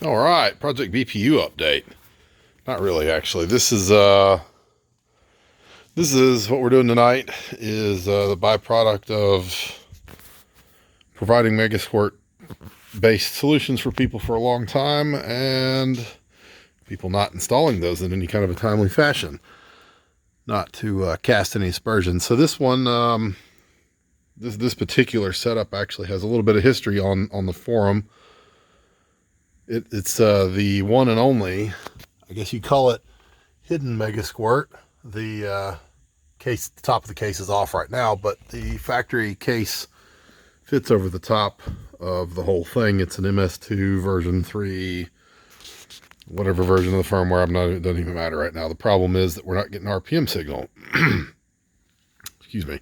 All right, Project BPU update. Not really, actually. This is what we're doing tonight. Is the byproduct of providing Megasquirt based solutions for people for a long time, and people not installing those in any kind of a timely fashion. Not to cast any aspersions. So this one, this particular setup actually has a little bit of history on the forum. It's the one and only, I guess you call it, hidden Megasquirt. The case, the top of the case is off right now, but the factory case fits over the top of the whole thing. It's an MS2 version 3, whatever version of the firmware. It doesn't even matter right now. The problem is that we're not getting RPM signal. Excuse me.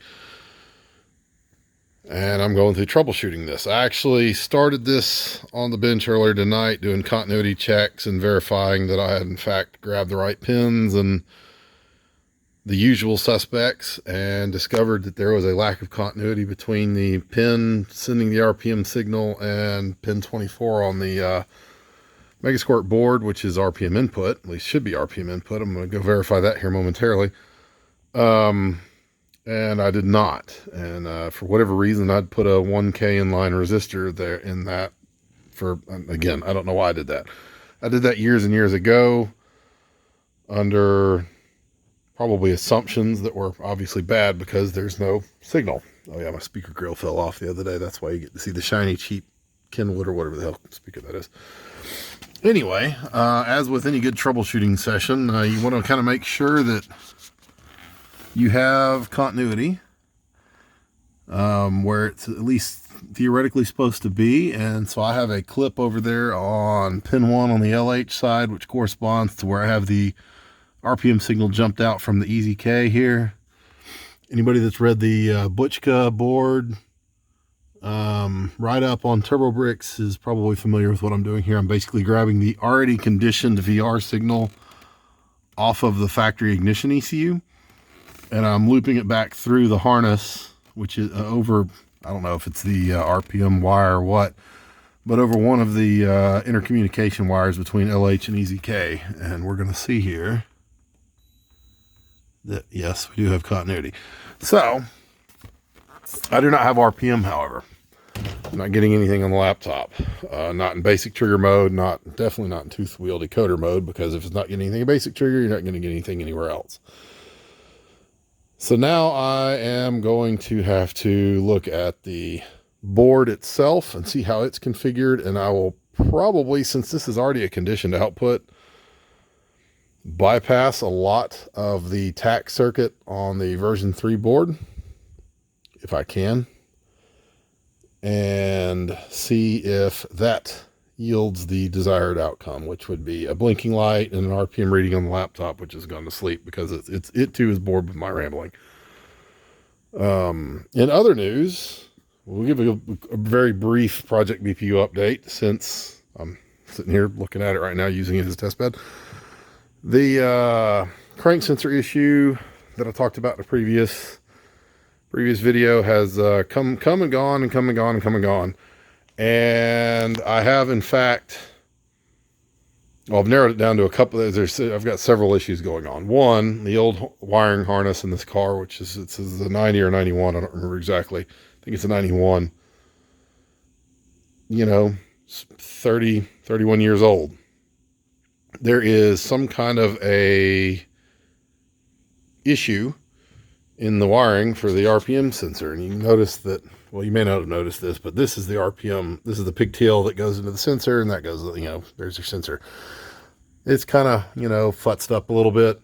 And I'm going through troubleshooting this. I actually started this on the bench earlier tonight, doing continuity checks and verifying that I had in fact grabbed the right pins and the usual suspects, and discovered that there was a lack of continuity between the pin sending the RPM signal and pin 24 on the Megasquirt board, which is RPM input, at least should be RPM input. I'm going to go verify that here momentarily. And I did not. And for whatever reason, I'd put a 1K inline resistor there in that for, again, I don't know why I did that. I did that years and years ago under probably assumptions that were obviously bad because there's no signal. Oh yeah, my speaker grill fell off the other day. That's why you get to see the shiny, cheap Kenwood or whatever the hell speaker that is. Anyway, as with any good troubleshooting session, you want to kind of make sure that you have continuity where it's at least theoretically supposed to be. And so I have a clip over there on pin 1 on the LH side, which corresponds to where I have the RPM signal jumped out from the EZK here. Anybody that's read the Butchka board write up on Turbo Bricks is probably familiar with what I'm doing here. I'm basically grabbing the already conditioned VR signal off of the factory ignition ECU, and I'm looping it back through the harness, which is over, I don't know if it's the RPM wire or what, but over one of the intercommunication wires between LH and EZK. And we're going to see here that, yes, we do have continuity. So, I do not have RPM, however. I'm not getting anything on the laptop. Not in basic trigger mode, definitely not in tooth wheel decoder mode, because if it's not getting anything in basic trigger, you're not going to get anything anywhere else. So now I am going to have to look at the board itself and see how it's configured, and I will probably, since this is already a conditioned output, bypass a lot of the TAC circuit on the version 3 board, if I can, and see if that yields the desired outcome, which would be a blinking light and an RPM reading on the laptop, which has gone to sleep because it too is bored with my rambling. In other news, we'll give a very brief Project BPU update, since I'm sitting here looking at it right now using it as a test bed. The crank sensor issue that I talked about in a previous video has come and gone and come and gone and come and gone. And I have, in fact, well, I've narrowed it down to a couple. I've got several issues going on. One, the old wiring harness in this car, which is, it's a 90 or 91. I don't remember exactly. I think it's a 91. You know, 31 years old. There is some kind of a issue in the wiring for the RPM sensor. And you notice that, well, you may not have noticed this, but this is the RPM. This is the pigtail that goes into the sensor, and that goes, you know, there's your sensor. It's kind of, you know, futzed up a little bit.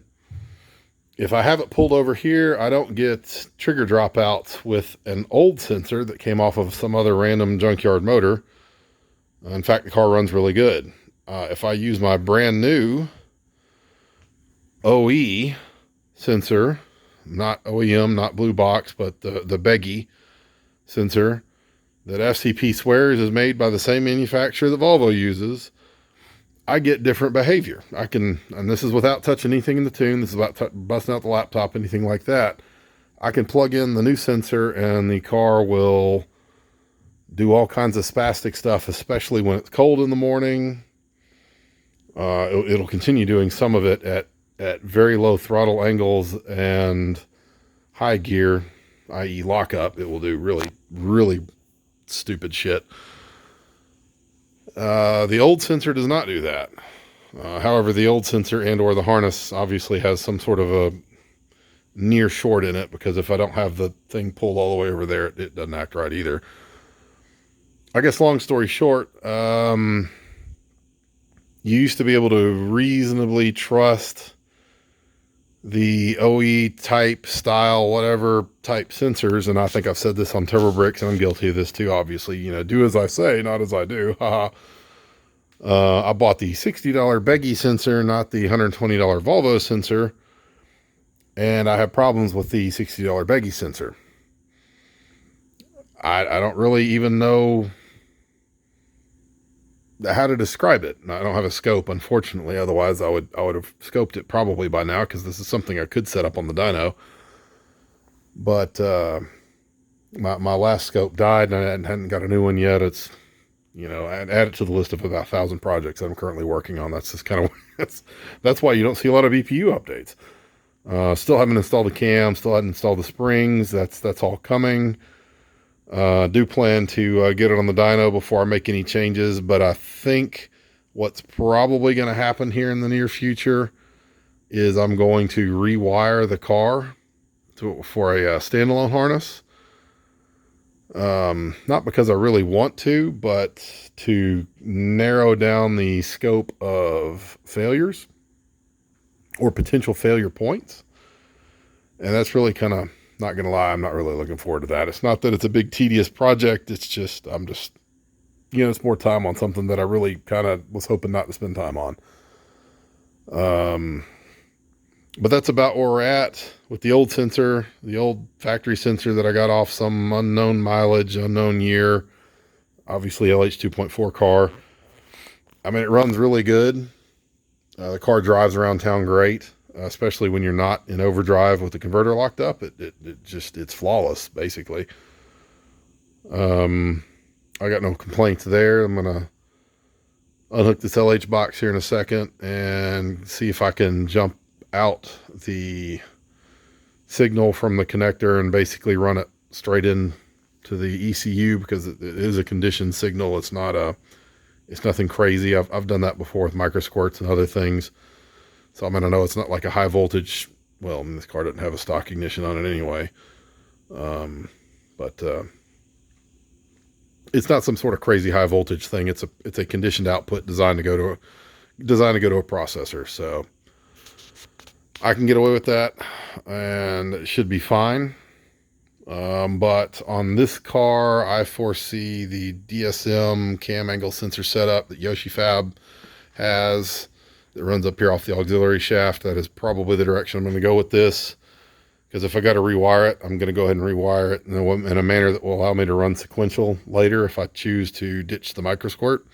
If I have it pulled over here, I don't get trigger dropouts with an old sensor that came off of some other random junkyard motor. In fact, the car runs really good. If I use my brand new OE sensor, not OEM, not blue box, but the Beggy sensor that FCP swears is made by the same manufacturer that Volvo uses, I get different behavior. And this is without touching anything in the tune. This is about busting out the laptop, anything like that. I can plug in the new sensor and the car will do all kinds of spastic stuff, especially when it's cold in the morning. It'll continue doing some of it at very low throttle angles and high gear, i.e. lockup. It will do really, really stupid shit. The old sensor does not do that. However, the old sensor and or the harness obviously has some sort of a near short in it, because if I don't have the thing pulled all the way over there, it doesn't act right either. I guess long story short, you used to be able to reasonably trust the OE type, style, whatever type sensors. And I think I've said this on Turbo Bricks, and I'm guilty of this too, obviously. You know, do as I say, not as I do. Haha. I bought the $60 Beggy sensor, not the $120 Volvo sensor. And I have problems with the $60 Beggy sensor. I don't really even know how to describe it. I don't have a scope, unfortunately. Otherwise, I would have scoped it probably by now, because this is something I could set up on the dyno. But my last scope died, and I hadn't got a new one yet. It's, you know, I'd add it to the list of about 1,000 projects that I'm currently working on. That's just kind of that's why you don't see a lot of BPU updates. Still haven't installed the cam. Still haven't installed the springs. That's all coming. Do plan to get it on the dyno before I make any changes, but I think what's probably going to happen here in the near future is I'm going to rewire the car for a standalone harness. Not because I really want to, but to narrow down the scope of failures or potential failure points. And that's really kind of, not going to lie, I'm not really looking forward to that. It's not that it's a big tedious project. It's just, you know, it's more time on something that I really kind of was hoping not to spend time on. But that's about where we're at with the old sensor, the old factory sensor that I got off some unknown mileage, unknown year, obviously LH 2.4 car. I mean, it runs really good. The car drives around town great. Especially when you're not in overdrive with the converter locked up. It's flawless, basically. I got no complaints there. I'm going to unhook this LH box here in a second and see if I can jump out the signal from the connector and basically run it straight in to the ECU, because it is a conditioned signal. It's nothing crazy. I've done that before with micro squirts and other things. So I mean, I know it's not like a high voltage. Well, I mean, this car doesn't have a stock ignition on it anyway. But it's not some sort of crazy high voltage thing. It's a conditioned output designed to go to a processor. So I can get away with that, and it should be fine. But on this car, I foresee the DSM cam angle sensor setup that Yoshi Fab has. That runs up here off the auxiliary shaft. That is probably the direction I'm going to go with this, because if I got to rewire it, I'm going to go ahead and rewire it in a manner that will allow me to run sequential later if I choose to ditch the micro squirt,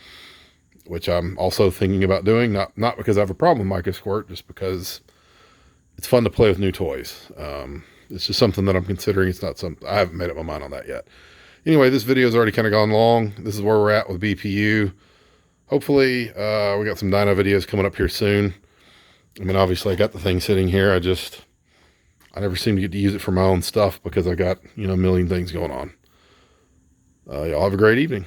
which I'm also thinking about doing. Not because I have a problem with micro squirt, just because it's fun to play with new toys. It's just something that I'm considering. It's not something, I haven't made up my mind on that yet. Anyway, this video has already kind of gone long. This is where we're at with BPU. Hopefully, we got some dyno videos coming up here soon. I mean, obviously I got the thing sitting here. I never seem to get to use it for my own stuff because I got, you know, a million things going on. Y'all have a great evening.